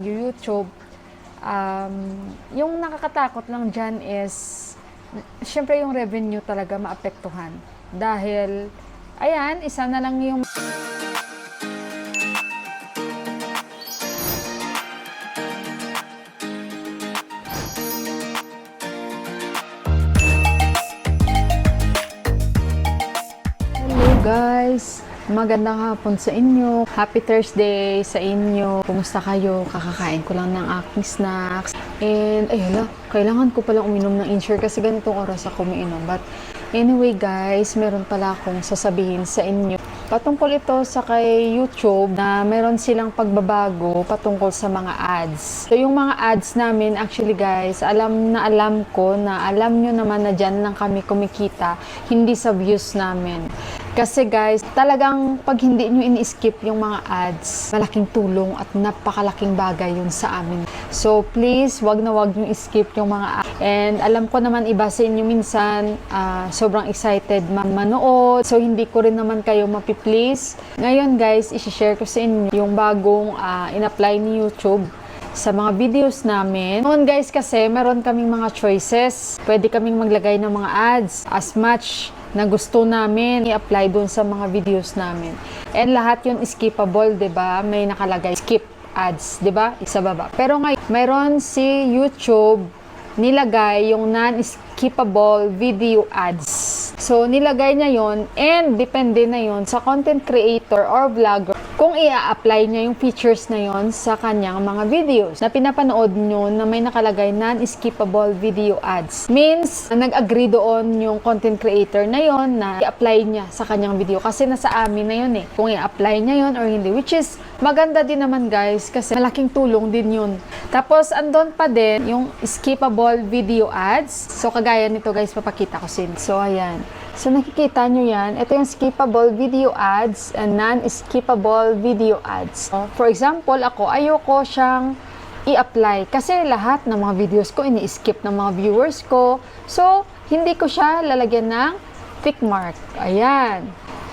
YouTube, um, yung nakakatakot lang dyan is, syempre yung revenue talaga maapektuhan. Dahil, ayan, isa na lang yung Hello guys! Magandang hapon sa inyo. Happy Thursday sa inyo. Kumusta kayo? Kakakain ko lang ng aking snacks. And ayun, kailangan ko palang uminom ng Ensure kasi ganitong oras ako umiinom. But anyway guys, meron pala akong sasabihin sa inyo. Patungkol ito sa kay YouTube na meron silang pagbabago patungkol sa mga ads. So yung mga ads namin actually guys, alam ko na alam nyo naman na dyan lang kami kumikita, hindi sa views namin. Kasi guys, talagang pag hindi nyo ini-skip yung mga ads, malaking tulong at napakalaking bagay yun sa amin. So please, wag na wag nyo i-skip yung mga ads. And alam ko naman iba sa inyo minsan, sobrang excited manood. So hindi ko rin naman kayo mapi-please. Ngayon guys, i-share ko sa inyo yung bagong in-apply ni YouTube sa mga videos namin. Noon guys kasi, meron kaming mga choices. Pwede kaming maglagay ng mga ads as much na gusto namin i-apply doon sa mga videos namin. And lahat yun skippable, 'di ba? May nakalagay skip ads, 'di ba? Isa baba. Pero ngayon, mayroon si YouTube nilagay yung non-skippable video ads. So, nilagay niya yon and depende na yon sa content creator or vlogger kung i-apply niya yung features na yon sa kanyang mga videos na pinapanood nyo na may nakalagay non-skippable video ads. Means, nag-agree doon yung content creator na yon na i-apply niya sa kanyang video kasi nasa amin na yun eh. Kung i-apply niya yon or hindi. Which is, maganda din naman guys kasi malaking tulong din yun. Tapos, andon pa din yung skippable video ads. So, kagaya nito guys, papakita ko sin. So, ayan. So, nakikita nyo yan. Ito yung skippable video ads and non-skippable video ads. For example, ako, ayoko siyang i-apply. Kasi lahat ng mga videos ko, ini-skip ng mga viewers ko. So, hindi ko siya lalagyan ng tick mark. Ayan.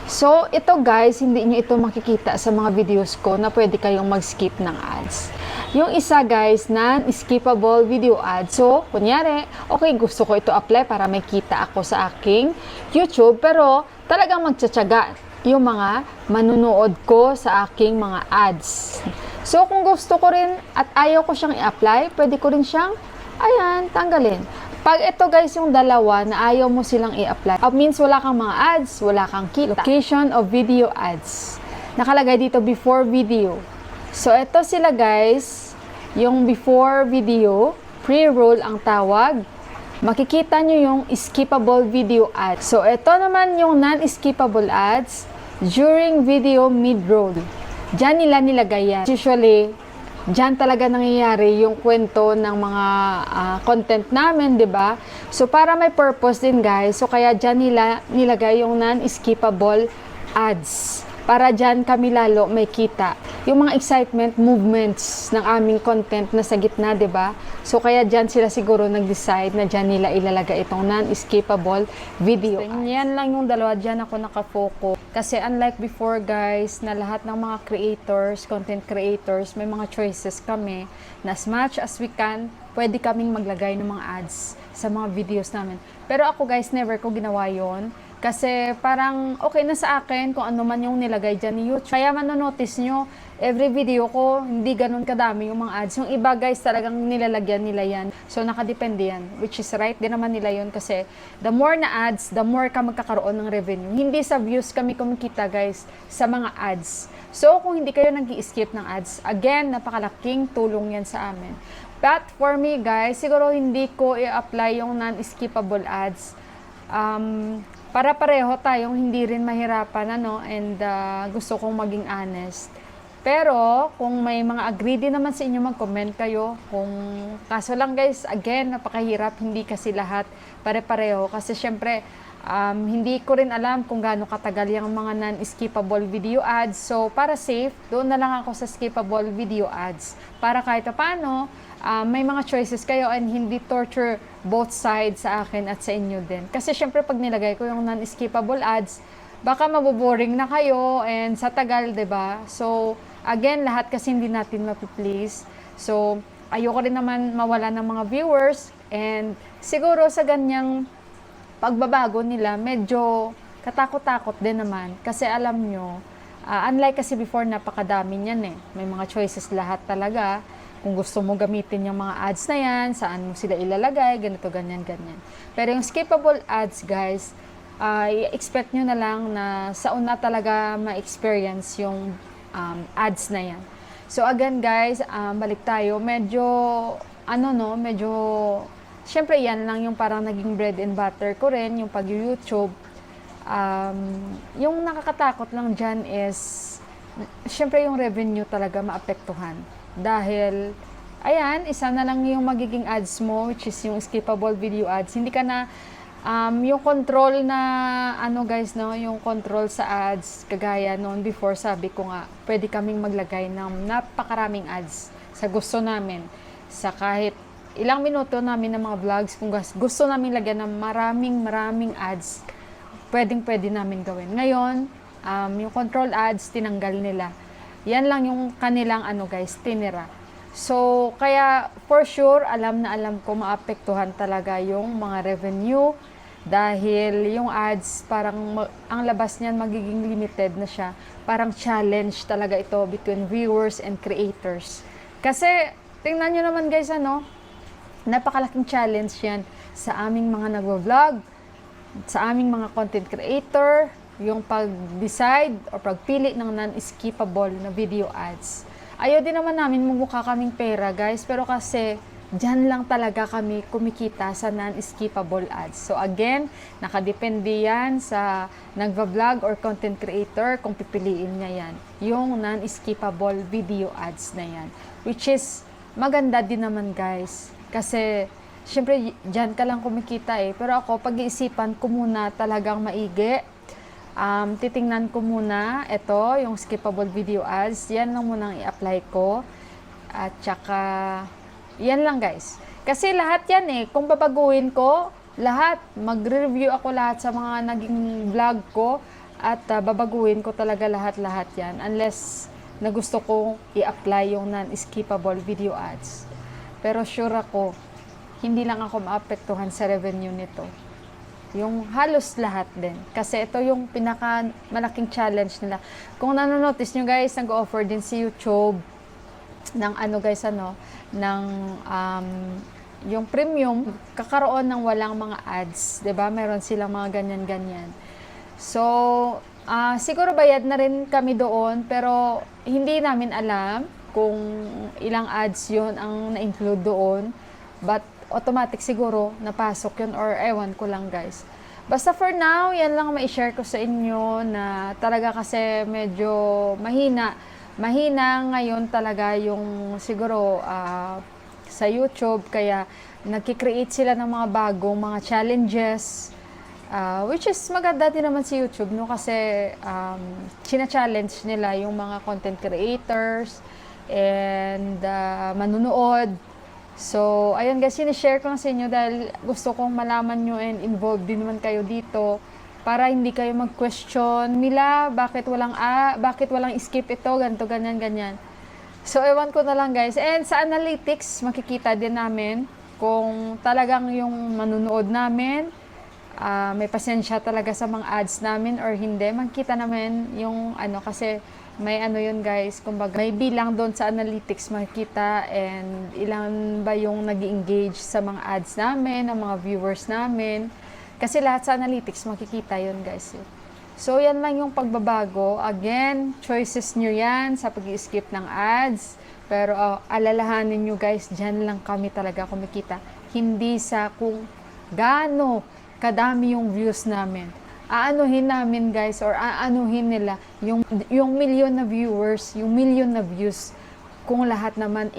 So, ito guys, hindi nyo ito makikita sa mga videos ko na pwede kayong mag-skip ng ads. Yung isa guys, non-skippable video ads. So, kunyari, okay, gusto ko ito apply para may kita ako sa aking YouTube, pero talagang magtsatsaga yung mga manunood ko sa aking mga ads. So, kung gusto ko rin at ayaw ko siyang i-apply, pwede ko rin siyang, ayan, tanggalin. Pag ito guys, yung dalawa na ayaw mo silang i-apply, means wala kang mga ads, wala kang kita. Location of video ads. Nakalagay dito before video. So, ito sila guys, yung before video, pre-roll ang tawag. Makikita nyo yung skippable video ads. So, ito naman yung non-skippable ads during video mid-roll. Diyan nila nilagay yan. Usually, diyan talaga nangyayari yung kwento ng mga content namin, 'di ba? So, para may purpose din guys, so kaya diyan nila nilagay yung non-skippable ads. Para dyan kami lalo may kita. Yung mga excitement, movements ng aming content na sa gitna, 'di ba? So kaya dyan sila siguro nag-decide na dyan nila ilalagay itong non-skippable video. Yan lang yung dalawa, dyan ako nakafocus. Kasi unlike before guys, na lahat ng mga creators, content creators, may mga choices kami na as much as we can, pwede kaming maglagay ng mga ads sa mga videos namin. Pero ako guys, never ko ginawa yon. Kasi parang okay na sa akin kung ano man yung nilagay dyan ni YouTube. Kaya manonotice nyo, every video ko, hindi ganun kadami yung mga ads. Yung iba guys, talagang nilalagyan nila yan. So nakadepende yan. Which is right din naman nila yun kasi the more na ads, the more ka magkakaroon ng revenue. Hindi sa views kami kumikita guys, sa mga ads. So kung hindi kayo nag-i-skip ng ads, again, napakalaking tulong yan sa amin. But for me guys, siguro hindi ko i-apply yung non-skippable ads. Para pareho tayong hindi rin mahirapan, ano, and gusto kong maging honest. Pero, kung may mga agree din naman sa inyo, mag-comment kayo. Kaso lang guys, again, napakahirap, hindi kasi lahat pare-pareho. Kasi syempre, hindi ko rin alam kung gaano katagal yung mga non-skippable video ads. So, para safe, doon na lang ako sa skippable video ads. Para kahit paano, may mga choices kayo and hindi torture both sides sa akin at sa inyo din. Kasi syempre pag nilagay ko yung non-skippable ads, baka maboboring na kayo and sa tagal, 'di ba? So, again, lahat kasi hindi natin mapi-please. So, ayoko rin naman mawala ng mga viewers, and siguro sa ganyang pagbabago nila, medyo katakot-takot din naman. Kasi alam nyo, unlike kasi before, napakadami niyan eh. May mga choices lahat talaga. Kung gusto mo gamitin yung mga ads na yan, saan mo sila ilalagay, ganito, ganyan, ganyan. Pero yung skippable ads, guys, i-expect nyo na lang na sa una talaga ma-experience yung ads na yan. So again guys, balik tayo. Medyo, medyo, syempre yan lang yung parang naging bread and butter ko rin, yung pag-YouTube. Yung nakakatakot lang dyan is, syempre yung revenue talaga maapektuhan. Dahil, ayan, isa na lang yung magiging ads mo, which is yung skippable video ads. Hindi ka na, yung control na, guys, no, yung control sa ads, kagaya noon before, sabi ko nga, pwede kaming maglagay ng napakaraming ads sa gusto namin. Sa kahit ilang minuto namin ng mga vlogs, kung gusto namin lagyan ng maraming ads, pwede namin gawin. Ngayon, yung control ads, tinanggal nila. Yan lang yung kanilang guys, tinira. So, kaya for sure, alam na alam ko maapektuhan talaga yung mga revenue dahil yung ads, parang ang labas niyan magiging limited na siya. Parang challenge talaga ito between viewers and creators. Kasi, tingnan nyo naman guys, napakalaking challenge yan sa aming mga nagvo-vlog, sa aming mga content creator, yung pag-decide o pagpili ng non-skippable na video ads. Ayaw din naman namin mumukha kaming pera guys, pero kasi dyan lang talaga kami kumikita sa non-skippable ads. So again, nakadepende yan sa nagva-vlog or content creator kung pipiliin niya yan. Yung non-skippable video ads na yan. Which is maganda din naman guys. Kasi syempre dyan ka lang kumikita eh. Pero ako, pag-iisipan ko muna talagang maigi. Titingnan ko muna ito, yung skippable video ads. Yan lang munang i-apply ko. At saka, yan lang guys. Kasi lahat yan eh, kung babaguhin ko, lahat, magre-review ako lahat sa mga naging vlog ko. At babaguhin ko talaga lahat-lahat yan. Unless na gusto kong i-apply yung non-skippable video ads. Pero sure ako, hindi lang ako maapektuhan sa revenue nito. Yung halos lahat din. Kasi ito yung pinaka malaking challenge nila. Kung nanonotice nyo guys, nag-offer din si YouTube ng ng yung premium, kakaroon ng walang mga ads. 'Di ba? Meron silang mga ganyan-ganyan. So, siguro bayad na rin kami doon, pero hindi namin alam kung ilang ads yun ang na-include doon. But automatic siguro napasok yun or ewan ko lang guys. Basta for now, yan lang ma-share ko sa inyo na talaga kasi medyo mahina. Mahina ngayon talaga yung siguro sa YouTube, kaya nagki-create sila ng mga bagong mga challenges, which is maganda din naman si YouTube, no? Kasi china-challenge nila yung mga content creators and manunood. So, ayun guys, sinishare ko lang sa inyo dahil gusto kong malaman nyo and involved din naman kayo dito para hindi kayo mag-question, Mila, bakit walang skip ito, ganito, ganyan, ganyan. So, ewan ko na lang guys. And sa analytics, makikita din namin kung talagang yung manunood namin, may pasensya talaga sa mga ads namin or hindi. Makikita namin yung kasi may yun guys, kumbaga may bilang doon sa analytics makikita and ilan ba yung nag-engage sa mga ads namin, ang mga viewers namin. Kasi lahat sa analytics makikita yun guys. So yan lang yung pagbabago. Again, choices nyo yan sa pag-skip ng ads. Pero alalahanin nyo guys, dyan lang kami talaga kumikita. Hindi sa kung gaano kadami yung views namin. Aanuhin namin guys or aanuhin nila yung million na viewers, yung million na views kung lahat naman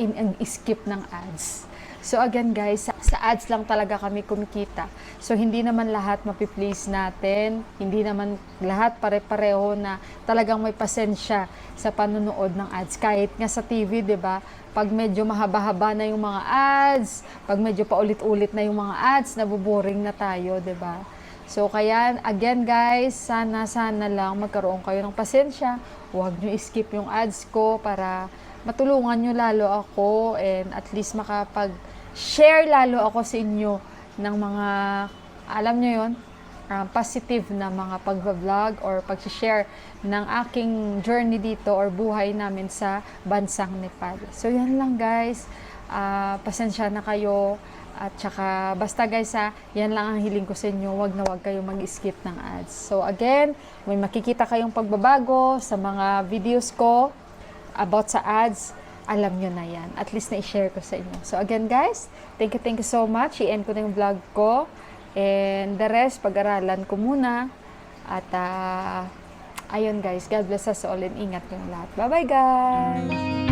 skip ng ads. So again guys, sa ads lang talaga kami kumikita. So hindi naman lahat mapi-please natin, hindi naman lahat pare-pareho na talagang may pasensya sa panonood ng ads. Kahit nga sa TV, 'di ba? Pag medyo mahaba-haba na yung mga ads, pag medyo paulit-ulit na yung mga ads, naboboring na tayo, 'di ba? So, kaya, again guys, sana lang magkaroon kayo ng pasensya. Huwag nyo skip yung ads ko para matulungan nyo lalo ako and at least makapag-share lalo ako sa inyo ng mga, alam nyo yon, positive na mga pag-vlog or pag-share ng aking journey dito or buhay namin sa bansang Nepal. So yan lang guys, pasensya na kayo at saka basta guys yan lang ang hiling ko sa inyo, wag na wag kayo mag-skip ng ads. So again, may makikita kayong pagbabago sa mga videos ko about sa ads, alam nyo na yan. At least na-share ko sa inyo. So again guys, thank you so much. I-end ko na yung vlog ko. And the rest, pag-aralan ko muna. At ayun guys, God bless us all and ingat yung lahat. Bye-bye guys!